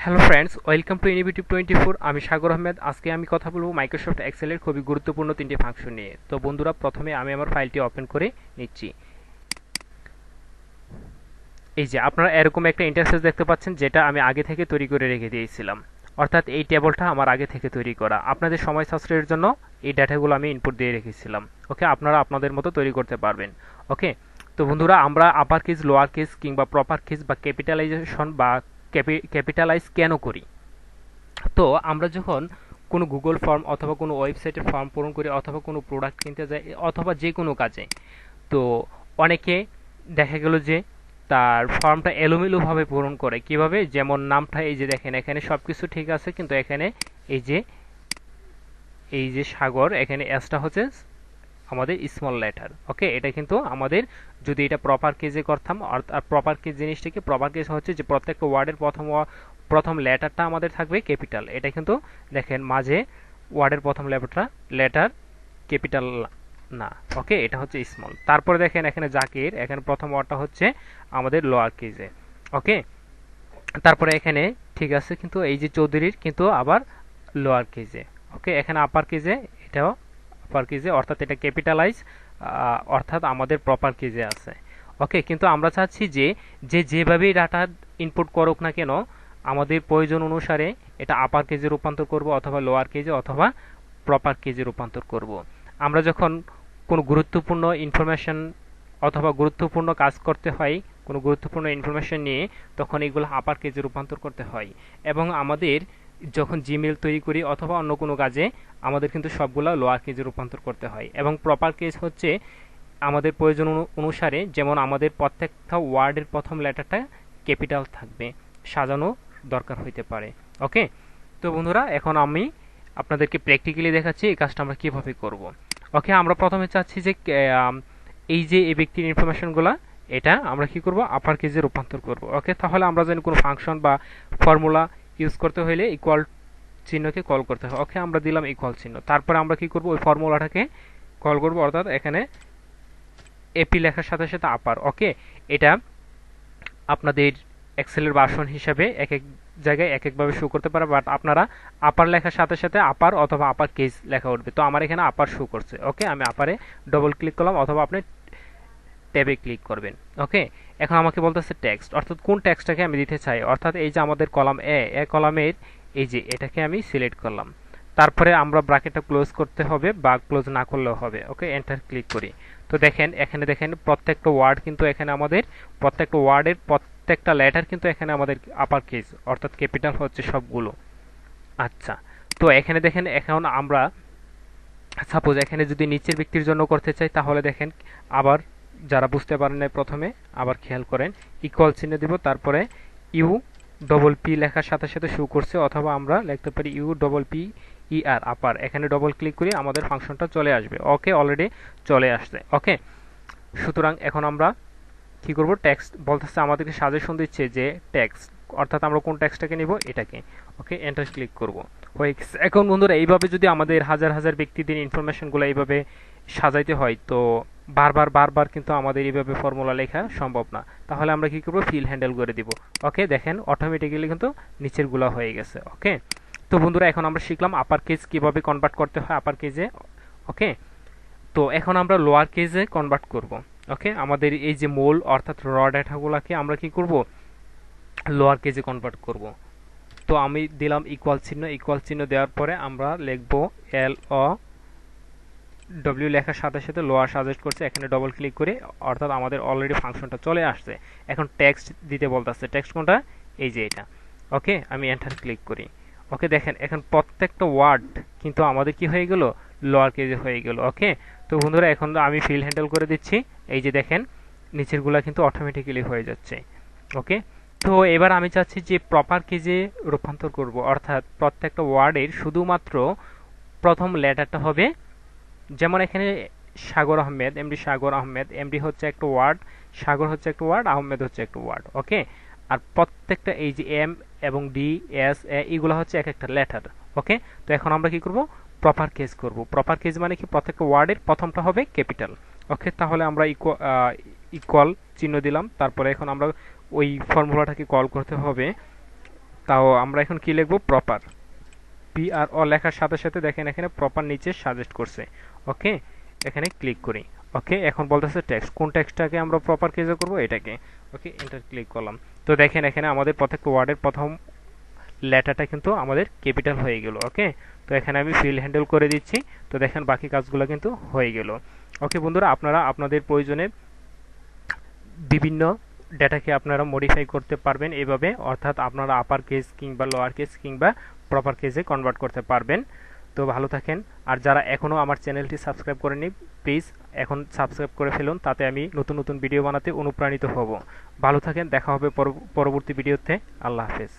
Hello friends, welcome to innovative 24। আমি সাগর আহমেদ। আজকে আমি কথা বলবো মাইক্রোসফট এক্সেলের খুবই গুরুত্বপূর্ণ তিনটি ফাংশন নিয়ে। তো বন্ধুরা, প্রথমে আমি আমার ফাইলটি ওপেন করে নিচ্ছি। এই যে আপনারা এরকম একটা ইন্টারফেস দেখতে পাচ্ছেন, যেটা আমি আগে থেকে তৈরি করে রেখে দিয়েছিলাম। অর্থাৎ এই টেবলটা আমার আগে থেকে তৈরি করা। আপনাদের সময় সাশ্রয়ের জন্য এই ডাটাগুলো আমি ইনপুট দিয়ে রেখেছিলাম। ওকে, আপনারা আপনাদের মতো তৈরি করতে পারবেন। ওকে, তো বন্ধুরা, আমরা আপার কেস, লোয়ার কেস কিংবা প্রপার কেস বা ক্যাপিটালাইজেশন বা ক্যাপিটালাইজ কেন করি? তো আমরা যখন কোনো গুগল ফর্ম অথবা কোনো ওয়েবসাইটের ফর্ম পূরণ করি অথবা কোনো প্রোডাক্ট কিনতে যাই অথবা যে কোনো কাজে, তো অনেকে দেখা গেল যে তার ফর্মটা এলোমেলোভাবে পূরণ করে। কিভাবে? যেমন নামটা, এই যে দেখেন এখানে সব কিছু ঠিক আছে, কিন্তু এখানে এই যে সাগর, এখানে এসটা হচ্ছে আমাদের স্মল লেটার। ওকে, এটা কিন্তু আমাদের যদি এটা প্রপার কেজে করতাম, আর প্রপার কেজ জিনিসটাকে, প্রপার কেজ হচ্ছে যে প্রত্যেকটা ওয়ার্ডের প্রথম লেটারটা আমাদের থাকবে ক্যাপিটাল। এটা কিন্তু দেখেন মাঝে ওয়ার্ডের প্রথম লেটার ক্যাপিটাল না। ওকে, এটা হচ্ছে স্মল। তারপরে দেখেন এখানে জাকির, এখানে প্রথম ওয়ার্ডটা হচ্ছে আমাদের লোয়ার কেজে। ওকে, তারপরে এখানে ঠিক আছে, কিন্তু এই যে চৌধুরীর কিন্তু আবার লোয়ার কেজে। ওকে, এখানে আপার কেজে, এটাও আপার কেজে, অর্থাৎ এটা ক্যাপিটালাইজ, অর্থাৎ আমাদের প্রপার কেজে আছে। ওকে, কিন্তু আমরা চাচ্ছি যে যেভাবেই ডাটা ইনপুট করুক না কেন, আমাদের প্রয়োজন অনুসারে এটা আপার কেজে রূপান্তর করব অথবা লোয়ার কেজে অথবা প্রপার কেজে রূপান্তর করব। আমরা যখন কোনো গুরুত্বপূর্ণ ইনফরমেশন অথবা গুরুত্বপূর্ণ কাজ করতে হয়, কোনো গুরুত্বপূর্ণ ইনফরমেশন নিয়ে, তখন এগুলো আপার কেজে রূপান্তর করতে হয়। এবং আমাদের যখন জিমেল তৈরি করি অথবা অন্য কোনো কাজে, আমাদের কিন্তু সবগুলো লোয়ার কেজে রূপান্তর করতে হয়। এবং প্রপার কেজ হচ্ছে আমাদের প্রয়োজন অনুসারে, যেমন আমাদের প্রত্যেকটা ওয়ার্ডের প্রথম লেটারটা ক্যাপিটাল থাকবে, সাজানো দরকার হইতে পারে। ওকে, তো বন্ধুরা, এখন আমি আপনাদেরকে প্র্যাকটিক্যালি দেখাচ্ছি এই কাজটা আমরা কিভাবে করব। ওকে, আমরা প্রথমে চাচ্ছি যে এই যে এই ব্যক্তির ইনফরমেশনগুলো, এটা আমরা কি করব, আপার কেজে রূপান্তর করব। ওকে, তাহলে আমরা যেন কোনো ফাংশন বা ফর্মুলা ইউজ করতে হলে ইকুয়াল চিহ্নকে কল করতে হবে। ওকে, আমরা দিলাম ইকুয়াল চিহ্ন। তারপরে আমরা কি করব, ওই ফর্মুলাটাকে কল করব, অর্থাৎ এখানে এপি লেখার সাথে সাথে আপার। ওকে, এটা আপনাদের এক্সেলের ভার্সন হিসাবে এক এক জায়গায় এক একভাবে শো করতে পারে, বাট আপনারা আপার লেখার সাথে সাথে আপার অথবা আপার কেস লেখা উঠবে। তো আমার এখানে আপার শো করছে। ওকে, আমি আপারে ডবল ক্লিক করলাম অথবা আপনি ট্যাবে ক্লিক করবেন। ওকে, এখন আমাকে বলতেছে টেক্সট, অর্থাৎ কোন টেক্সটটাকে আমি দিতে চাই। অর্থাৎ এই যে আমাদের কলাম এ কলামের এই যে এটাকে আমি সিলেক্ট করলাম। তারপরে আমরা ব্র্যাকেটটা ক্লোজ করতে হবে বা ক্লোজ না করলেও হবে। ওকে, এন্টার ক্লিক করি। তো দেখেন এখানে দেখেন প্রত্যেকটা ওয়ার্ড কিন্তু এখানে আমাদের প্রত্যেকটা ওয়ার্ডের প্রত্যেকটা লেটার কিন্তু এখানে আমাদের আপার কেস, অর্থাৎ ক্যাপিটাল হচ্ছে সবগুলো। আচ্ছা, তো এখানে দেখেন, এখন আমরা সাপোজ এখানে যদি নিচের ব্যক্তির জন্য করতে চাই, তাহলে দেখেন আবার, যারা বুঝতে পারেন না প্রথমে আবার খেয়াল করেন, ইকুয়াল চিহ্ন দিব, তারপরে ইউ ডবল পি লেখার সাথে সাথে শো করছে, অথবা আমরা লিখতে পারি ইউ ডবল পি ই আর আপার। এখানে ডবল ক্লিক করি, আমাদের ফাংশনটা চলে আসবে। ওকে, অলরেডি চলে আসছে। ওকে, সুতরাং এখন আমরা কি করব, টেক্সট বলতেছে, আমাদেরকে সাজেশন দিচ্ছে যে টেক্সট, অর্থাৎ আমরা কোন টেক্সটটাকে নিব, এটাকে। ওকে, এন্টার ক্লিক করব। হয়ে গেছে। এখন বন্ধুরা, এইভাবে যদি আমাদের হাজার হাজার ব্যক্তিদের ইনফরমেশনগুলো এইভাবে সাজাইতে হয়, তো বারবার বারবার কিন্তু আমাদের এইভাবে ফর্মুলা লেখা সম্ভব না। তাহলে আমরা কি করব, ফিল হ্যান্ডেল করে দিব। ওকে, দেখেন অটোমেটিক্যালি কিন্তু নিচের গুলা হয়ে গেছে। ওকে, তো বন্ধুরা, এখন আমরা শিখলাম আপার কেজ কিভাবে কনভার্ট করতে হয় আপার কেজে। ওকে, তো এখন আমরা লোয়ার কেজে কনভার্ট করব। ওকে, আমাদের এই যে মূল অর্থাৎ র ডেটাগুলোকে আমরা কি করব, লোয়ার কেজে কনভার্ট করব। তো আমি দিলাম ইকুয়াল চিহ্ন। ইকুয়াল চিহ্ন দেওয়ার পরে আমরা লিখব এল ও ডব্লিউ লেখার সাথে সাথে লোয়ার সাজেস্ট করছে, এখানে ডবল ক্লিক করে, অর্থাৎ আমাদের অলরেডি ফাংশনটা চলে আসছে। এখন টেক্সট দিতে বলতেছে, টেক্সট কোনটা, এই যে এটা। ওকে, আমি এন্টার ক্লিক করি। ওকে, দেখেন এখন প্রত্যেকটা ওয়ার্ড কিন্তু আমাদের কি হয়ে গেল, লোয়ার কেজে হয়ে গেল। ওকে, তো বন্ধুরা, এখন আমি ফিল হ্যান্ডেল করে দিচ্ছি। এই যে দেখেন নিচেরগুলা কিন্তু অটোমেটিক্যালি হয়ে যাচ্ছে। ওকে, তো এবার আমি চাচ্ছি যে প্রপার কেজে রূপান্তর করব, অর্থাৎ প্রত্যেকটা ওয়ার্ডের শুধুমাত্র প্রথম লেটারটা হবে। যেমন এখানে সাগর আহমেদ, এমডি সাগর আহমেদ, এমডি হচ্ছে একটা ওয়ার্ড, সাগর হচ্ছে একটা ওয়ার্ড, আহমেদ হচ্ছে একটা ওয়ার্ড। ওকে, আর প্রত্যেকটা এই যে এম এবং ডি এস এগুলো হচ্ছে এক একটা লেটার। ওকে, তো এখন আমরা কি করব, প্রপার কেজ করব। প্রপার কেজ মানে কি, প্রত্যেকটা ওয়ার্ডের প্রথমটা হবে ক্যাপিটাল। ওকে, তাহলে আমরা ইকুয়াল চিহ্ন দিলাম। তারপরে এখন আমরা ওই ফর্মুলাটাকে কল করতে হবে তাও আমরা এখন কি লিখবো, প্রপার। PRO লেখার সাথে সাথে দেখেন এখানে প্রপার নিচে সাজেস্ট করছে। ওকে, এখানে ক্লিক করি। ওকে, এখন বলতেছে টেক্সট, কোন টেক্সটটাকে আমরা প্রপার কেজে করব, এটাকে। ওকে, এন্টার ক্লিক করলাম। তো দেখেন এখানে আমাদের প্রত্যেকটা ওয়ার্ডের প্রথম লেটারটা কিন্তু আমাদের ক্যাপিটাল হয়ে গেল। ওকে, তো এখানে আমি ফিল হ্যান্ডেল করে দিচ্ছি। তো দেখেন বাকি কাজগুলো কিন্তু হয়ে গেল। ওকে বন্ধুরা, আপনারা আপনাদের প্রয়োজনে বিভিন্ন ডেটাকে আপনারা মডিফাই করতে পারবেন এভাবে, অর্থাৎ আপনারা আপার কেস কিংবা লোয়ার কেস কিংবা প্রপার কেসে কনভার্ট করতে পারবেন। তো ভালো থাকেন। আর যারা এখনও আমার চ্যানেলটি সাবস্ক্রাইব করেনি, প্লিজ এখন সাবস্ক্রাইব করে ফেলুন, তাতে আমি নতুন নতুন ভিডিও বানাতে অনুপ্রাণিত হব। ভালো থাকেন, দেখা হবে পরবর্তী ভিডিওতে। আল্লাহ হাফেজ।